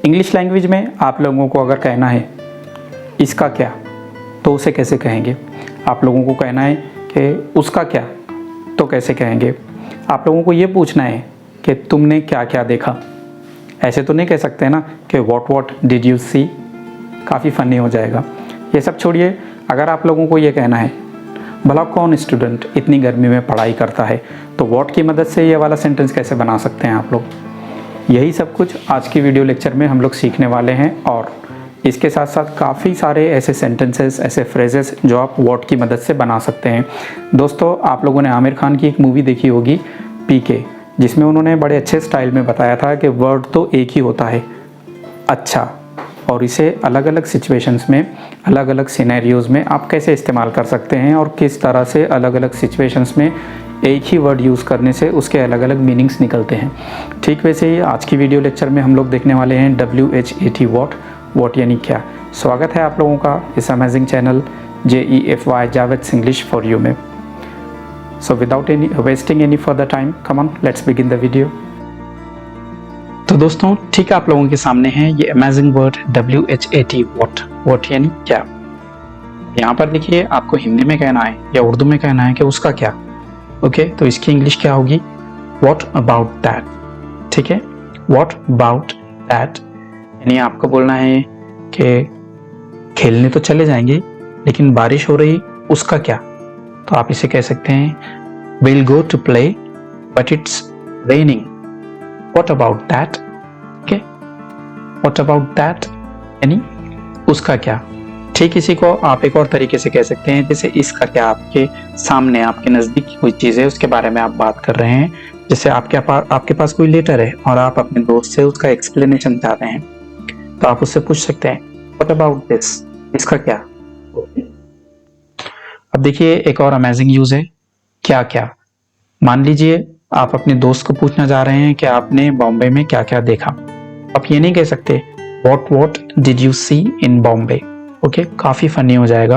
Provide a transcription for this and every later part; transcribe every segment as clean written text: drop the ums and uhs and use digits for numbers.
English language में आप लोगों को अगर कहना है इसका क्या, तो उसे कैसे कहेंगे। आप लोगों को कहना है कि उसका क्या, तो कैसे कहेंगे। आप लोगों को ये पूछना है कि तुमने क्या क्या देखा। ऐसे तो नहीं कह सकते ना कि व्हाट डिड यू सी, काफ़ी फ़नी हो जाएगा। ये सब छोड़िए, अगर आप लोगों को ये कहना है भला कौन स्टूडेंट इतनी गर्मी में पढ़ाई करता है, तो व्हाट की मदद से ये वाला सेंटेंस कैसे बना सकते हैं आप लोग। यही सब कुछ आज की वीडियो लेक्चर में हम लोग सीखने वाले हैं, और इसके साथ साथ काफ़ी सारे ऐसे सेंटेंसेस, ऐसे फ्रेजेस जो आप व्हाट की मदद से बना सकते हैं। दोस्तों, आप लोगों ने आमिर खान की एक मूवी देखी होगी पीके, जिसमें उन्होंने बड़े अच्छे स्टाइल में बताया था कि वर्ड तो एक ही होता है अच्छा, और इसे अलग अलग सिचुएशंस में, अलग अलग सिनेरियोज़ में आप कैसे इस्तेमाल कर सकते हैं, और किस तरह से अलग अलग सिचुएशंस में एक ही वर्ड यूज़ करने से उसके अलग अलग मीनिंग्स निकलते हैं। ठीक वैसे ही आज की वीडियो लेक्चर में हम लोग देखने वाले हैं WHAT व्हाट यानी क्या। स्वागत है आप लोगों का इस amazing channel JEFY Javed English for you में। So without any wasting any further time, come on let's begin the video. तो दोस्तों, ठीक है, आप लोगों के सामने है ये अमेजिंग वर्ड WHAT व्हाट यानी क्या। यहाँ पर देखिए, आपको हिंदी में कहना है या उर्दू में कहना है कि उसका क्या। ओके, तो इसकी इंग्लिश क्या होगी, व्हाट अबाउट दैट। ठीक है, व्हाट अबाउट दैट यानी आपको बोलना है कि खेलने तो चले जाएंगे लेकिन बारिश हो रही, उसका क्या। तो आप इसे कह सकते हैं will go to play but it's raining, what about that. Okay, what about that यानी उसका क्या। ठीक इसी को आप एक और तरीके से कह सकते हैं, जैसे इसका क्या आपके सामने, आपके नज़दीक कोई चीज़ है उसके बारे में आप बात कर रहे हैं। जैसे आपके पास कोई लेटर है और आप अपने दोस्त से उसका एक्सप्लेनेशन चाहते हैं, तो आप उससे पूछ सकते हैं व्हाट अबाउट दिस, इसका क्या। अब देखिए, एक और अमेजिंग यूज है क्या क्या। मान लीजिए आप अपने दोस्त को पूछना जा रहे हैं कि आपने बॉम्बे में क्या क्या देखा। आप ये नहीं कह सकते what did you see in Bombay. Okay, काफी फनी हो जाएगा।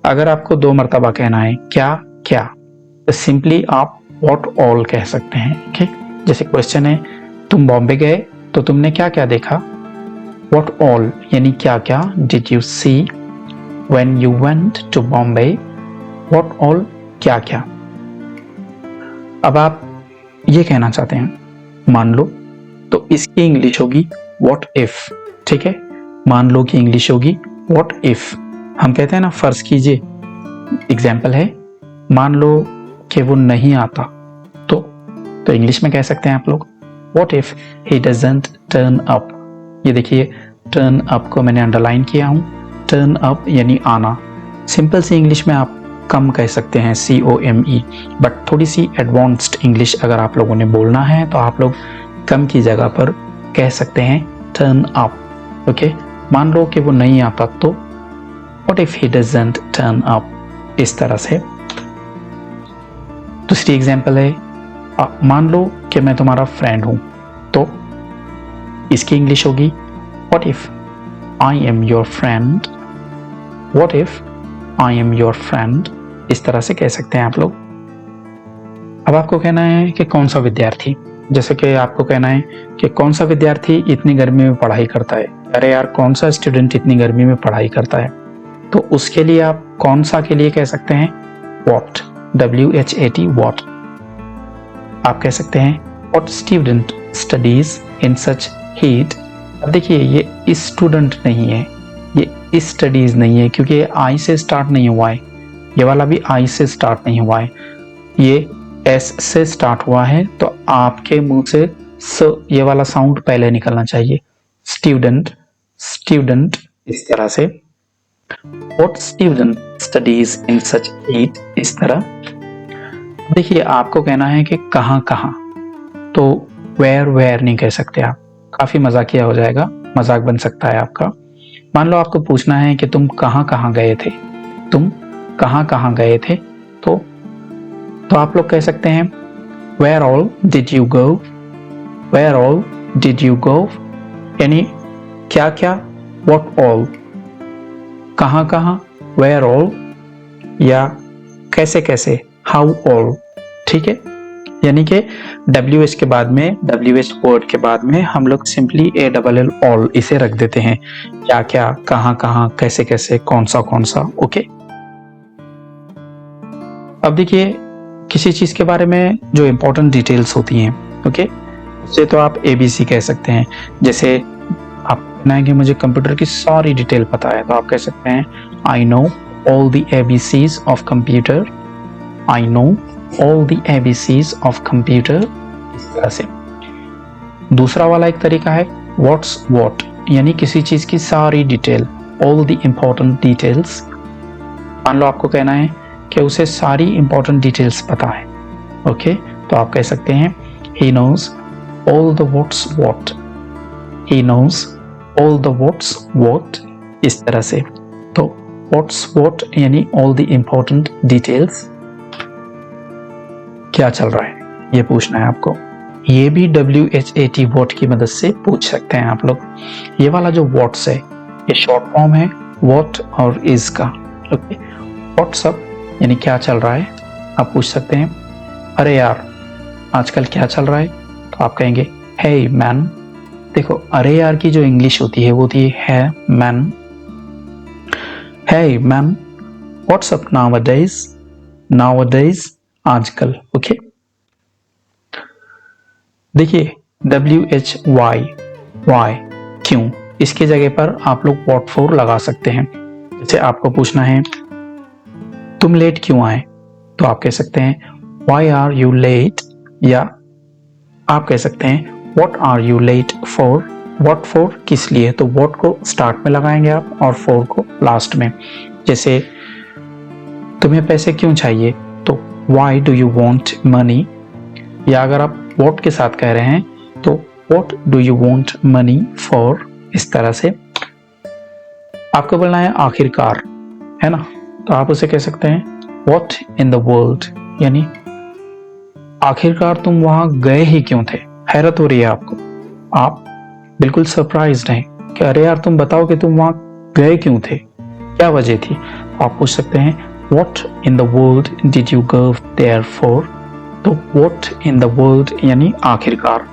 अगर आपको 2 मरतबा कहना है क्या क्या, तो सिंपली आप व्हाट ऑल कह सकते हैं। ओके, जैसे क्वेश्चन है तुम बॉम्बे गए तो तुमने क्या क्या देखा, व्हाट ऑल यानी क्या क्या did you see when you went to Bombay, what all क्या क्या। अब आप ये कहना चाहते हैं मान लो, तो इसकी इंग्लिश होगी व्हाट इफ। ठीक है, मान लो की इंग्लिश होगी व्हाट इफ। हम कहते हैं ना, फर्ज कीजिए, एग्जाम्पल है, मान लो कि वो नहीं आता, तो इंग्लिश में कह सकते हैं आप लोग what if he doesn't turn up. ये देखिए, टर्न अप को मैंने अंडरलाइन किया हूं। टर्न अप यानी आना। सिंपल सी इंग्लिश में आप कम कह सकते हैं COME, बट थोड़ी सी एडवांस्ड इंग्लिश अगर आप लोगों ने बोलना है तो आप लोग कम की जगह पर कह सकते हैं टर्न अप। ओके, मान लो कि वो नहीं आता, तो what if he doesn't turn up, इस तरह से। दूसरी एग्जांपल है, मान लो कि मैं तुम्हारा फ्रेंड हूं, तो इसकी इंग्लिश होगी what if I am your friend, what if I am your friend, इस तरह से कह सकते हैं आप लोग। अब आपको कहना है कि कौन सा विद्यार्थी, जैसे कि आपको कहना है कि कौन सा विद्यार्थी इतनी गर्मी में पढ़ाई करता है। अरे यार, कौन सा स्टूडेंट इतनी गर्मी में पढ़ाई करता है, तो उसके लिए आप कौन सा के लिए कह सकते हैं व्हाट, WHAT व्हाट। आप कह सकते हैं what student studies in such heat. अब देखिए, ये स्टूडेंट नहीं है, ये स्टडीज नहीं है, क्योंकि ये आई से स्टार्ट नहीं हुआ है, ये वाला भी आई से स्टार्ट नहीं हुआ है, ये S से स्टार्ट हुआ है। तो आपके मुंह से स ये वाला साउंड पहले निकलना चाहिए। स्टूडेंट, स्टूडेंट, इस तरह से। What student studies in such heat, इस तरह। देखिए, आपको कहना है कि कहां कहां, तो वेयर नहीं कह सकते आप, काफी मजाकिया हो जाएगा, मजाक बन सकता है आपका। मान लो आपको पूछना है कि तुम कहां कहां गए थे, तुम कहां कहां गए थे, तो आप लोग कह सकते हैं where all did you go, where all did you go यानी क्या क्या, व्हाट ऑल, कहां कहां, वेयर ऑल, या कैसे कैसे, हाउ ऑल। ठीक है, यानी कि WH के बाद में, WH वर्ड के बाद में हम लोग सिंपली ALL ऑल इसे रख देते हैं। क्या क्या, कहाँ कहाँ, कैसे कैसे, कौन सा ओके। अब देखिए किसी चीज के बारे में जो इंपॉर्टेंट डिटेल्स होती हैं, ओके, उससे तो आप ABC कह सकते हैं। जैसे आप कहना है कि मुझे कंप्यूटर की सारी डिटेल पता है, तो आप कह सकते हैं I know all the ABCs of computer, I know all the ABCs of computer, इस तरह से। दूसरा वाला एक तरीका है व्हाट्स व्हाट, यानी किसी चीज की सारी detail, all the important details. मान लो आपको कहना है कि उसे सारी इंपॉर्टेंट डिटेल्स पता है, ओके, तो आप कह सकते हैं he knows all the what's what, he knows all the what's what, इस तरह से। तो what's what यानी all the important details, क्या चल रहा है ये पूछना है आपको। ये भी WHAT what की मदद से पूछ सकते हैं आप लोग। ये वाला जो what's है ये शॉर्ट फॉर्म है what और is का, ओके। what's up यानी क्या चल रहा है, आप पूछ सकते हैं अरे यार आजकल क्या चल रहा है, तो आप कहेंगे hey man। देखो अरे यार की जो इंग्लिश होती है वो होती है man, hey man what's up nowadays, nowadays आजकल, ओके। देखिए WHY why क्यों, इसकी जगह पर आप लोग what for लगा सकते हैं। जैसे आपको पूछना है तुम लेट क्यों आए, तो आप कह सकते हैं why are you late, या आप कह सकते हैं what are you late for, what for किस लिए, तो what को स्टार्ट में लगाएंगे आप और for को लास्ट में। जैसे तुम्हें पैसे क्यों चाहिए, तो why do you want money, या अगर आप what के साथ कह रहे हैं तो what do you want money for, इस तरह से। आपको बोलना है आखिरकार, है ना, तो आप उसे कह सकते हैं what in the world, यानी आखिरकार तुम वहां गए ही क्यों थे। हैरत हो रही है आपको, आप बिल्कुल सरप्राइज्ड हैं कि अरे यार तुम बताओ कि तुम वहां गए क्यों थे, क्या वजह थी। आप पूछ सकते हैं what in the world did you go there for, तो what in the world यानी आखिरकार,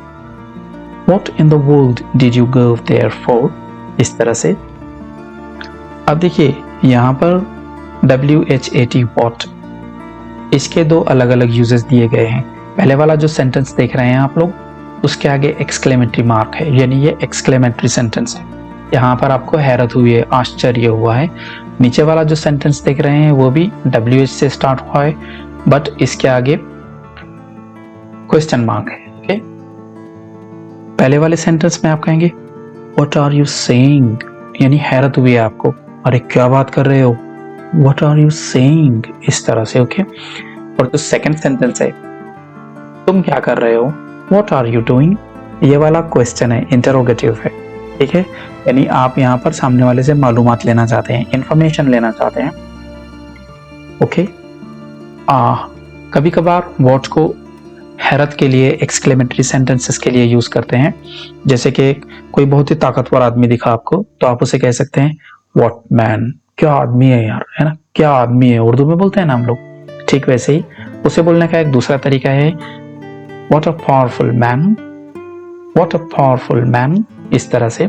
what in the world did you go there for, इस तरह से। अब देखिए यहाँ पर WHAT what, इसके दो अलग अलग यूजेस दिए गए हैं। पहले वाला जो सेंटेंस देख रहे हैं आप लोग, उसके आगे एक्सक्लेमेटरी मार्क है, यानी ये एक्सक्लेमेटरी सेंटेंस है। यहाँ पर आपको हैरत हुई है, आश्चर्य हुआ है। नीचे वाला जो सेंटेंस देख रहे हैं वो भी WH से स्टार्ट हुआ है, बट इसके आगे क्वेश्चन मार्क है, ओके। पहले वाले सेंटेंस में आप कहेंगे व्हाट आर यू सेइंग, यानी हैरत हुई है आपको, अरे क्या बात कर रहे हो, व्हाट आर यू सेइंग, इस तरह से, ओके। और जो सेकंड सेंटेंस है तुम क्या कर रहे हो, व्हाट आर यू डूइंग, ये वाला क्वेश्चन है, इंटरोगेटिव है, ठीक है, यानी आप यहाँ पर सामने वाले से मालूमात लेना चाहते हैं, इंफॉर्मेशन लेना चाहते हैं, ओके। कभी कभार व्हाट को हैरत के लिए, एक्सक्लेमेटरी सेंटेंसेस के लिए यूज करते हैं। जैसे कि कोई बहुत ही ताकतवर आदमी दिखा आपको, तो आप उसे कह सकते हैं व्हाट मैन, क्या आदमी है यार, है ना, क्या आदमी है, उर्दू में बोलते हैं ना हम लोग। ठीक वैसे ही उसे बोलने का एक दूसरा तरीका है what a powerful man, what a powerful man, इस तरह से,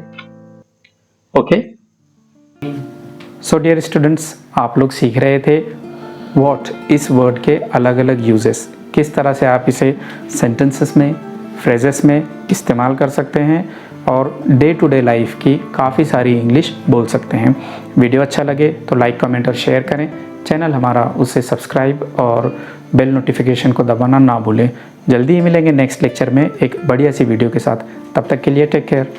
ओके। सो डियर स्टूडेंट्स, आप लोग सीख रहे थे व्हाट इस वर्ड के अलग अलग यूजेस, किस तरह से आप इसे सेंटेंसेस में, फ्रेजेस में इस्तेमाल कर सकते हैं और डे टू डे लाइफ की काफ़ी सारी इंग्लिश बोल सकते हैं। वीडियो अच्छा लगे तो लाइक, कमेंट और शेयर करें। चैनल हमारा उसे सब्सक्राइब और बेल नोटिफिकेशन को दबाना ना भूलें। जल्दी ही मिलेंगे नेक्स्ट लेक्चर में एक बढ़िया सी वीडियो के साथ। तब तक के लिए टेक केयर।